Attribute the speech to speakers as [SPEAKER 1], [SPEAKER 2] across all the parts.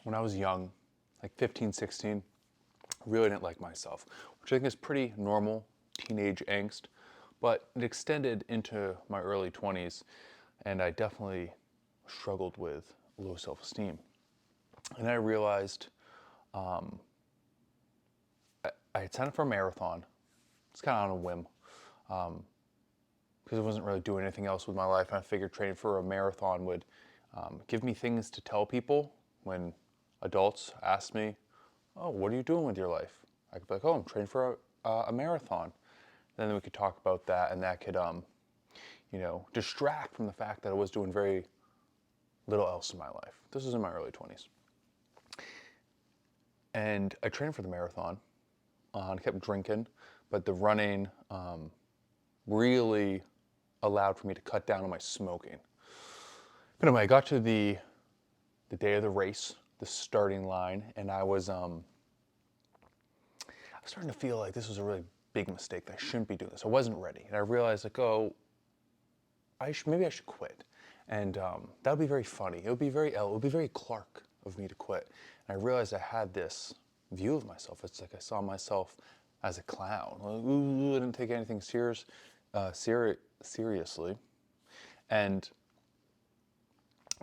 [SPEAKER 1] when I was young, like 15, 16, really didn't like myself, which I think is pretty normal teenage angst, but it extended into my early 20s, and I definitely struggled with low self-esteem. And I realized I had signed up for a marathon. It's kind of on a whim because I wasn't really doing anything else with my life. And I figured training for a marathon would give me things to tell people when adults ask me, "Oh, what are you doing with your life?" I could be like, "Oh, I'm training for a marathon." Then we could talk about that, and that could, distract from the fact that I was doing very little else in my life. This was in my early 20s. And I trained for the marathon and kept drinking, but the running really allowed for me to cut down on my smoking. But anyway, I got to the day of the race, the starting line, and I was starting to feel like this was a really big mistake, that I shouldn't be doing this. I wasn't ready. And I realized, like, oh, maybe I should quit. And that would be very funny. It would be very Clark of me to quit. And I realized I had this view of myself. It's like I saw myself as a clown. Like, ooh, I didn't take anything seriously. And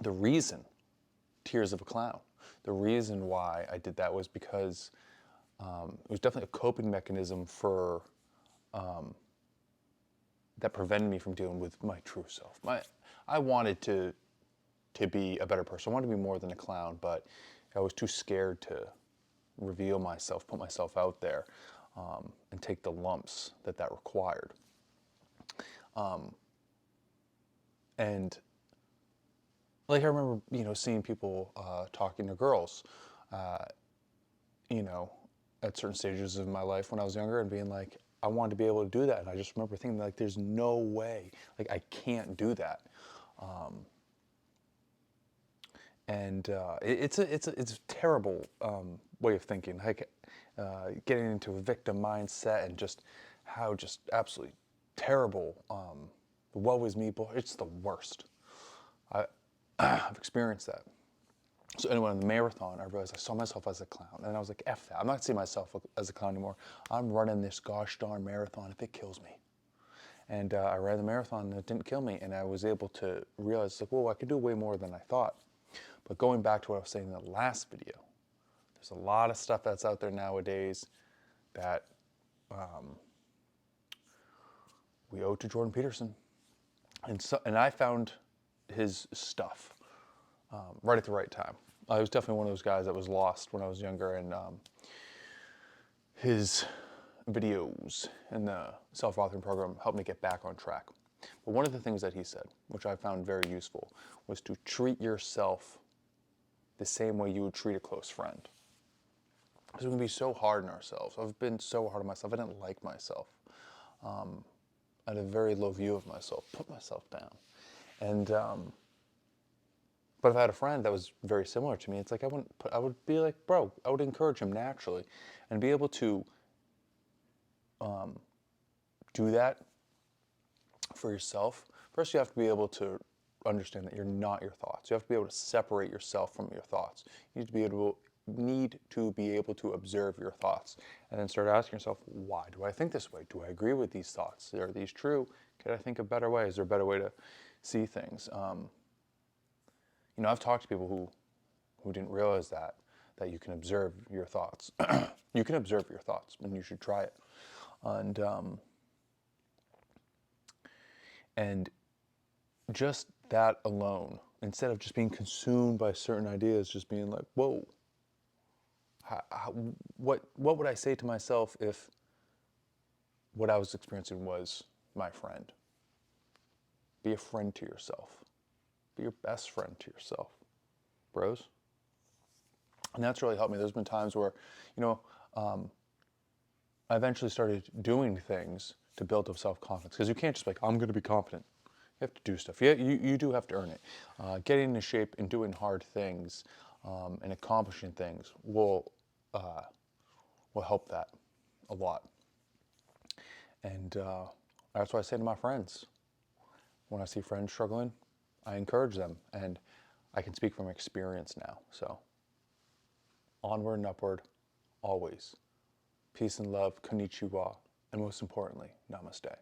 [SPEAKER 1] the reason, tears of a clown, the reason why I did that was because it was definitely a coping mechanism for that prevented me from dealing with my true self. I wanted to be a better person. I wanted to be more than a clown, but I was too scared to reveal myself, put myself out there, and take the lumps that required. And like I remember, seeing people talking to girls, you know, at certain stages of my life when I was younger, and being like, I wanted to be able to do that. And I just remember thinking, like, there's no way, like, I can't do that. And it's a terrible way of thinking, like getting into a victim mindset, and just absolutely terrible. Woe is me, boy, it's the worst. I've experienced that. So anyway, in the marathon, I realized I saw myself as a clown, and I was like, "F that! I'm not seeing myself as a clown anymore. I'm running this gosh darn marathon if it kills me." And I ran the marathon, and it didn't kill me, and I was able to realize, like, whoa, I could do way more than I thought. But going back to what I was saying in the last video, there's a lot of stuff that's out there nowadays that we owe to Jordan Peterson. And I found his stuff right at the right time. I was definitely one of those guys that was lost when I was younger, and his videos and the self-authoring program helped me get back on track. But one of the things that he said, which I found very useful, was to treat yourself the same way you would treat a close friend. Because we can be so hard on ourselves. I've been so hard on myself. I didn't like myself. I had a very low view of myself, put myself down. And but if I had a friend that was very similar to me, it's like I would be like, bro, I would encourage him naturally, and be able to do that for yourself. First, you have to be able to understand that you're not your thoughts. You have to be able to separate yourself from your thoughts. You need to be able to observe your thoughts, and then start asking yourself, why do I think this way? Do I agree with these thoughts? Are these true? Could I think a better way? Is there a better way to see things? I've talked to people who didn't realize that you can observe your thoughts. You can observe your thoughts, and you should try it. And just that alone, instead of just being consumed by certain ideas, just being like, whoa, what would I say to myself if what I was experiencing was my friend? Be a friend to yourself. Be your best friend to yourself, bros. And that's really helped me. There's been times where, I eventually started doing things to build up self-confidence, because you can't just be like, I'm going to be confident. You have to do stuff. You do have to earn it. Getting into shape and doing hard things and accomplishing things will help that a lot. And that's what I say to my friends. When I see friends struggling, I encourage them, and I can speak from experience now. So onward and upward, always. Peace and love, konnichiwa, and most importantly, namaste.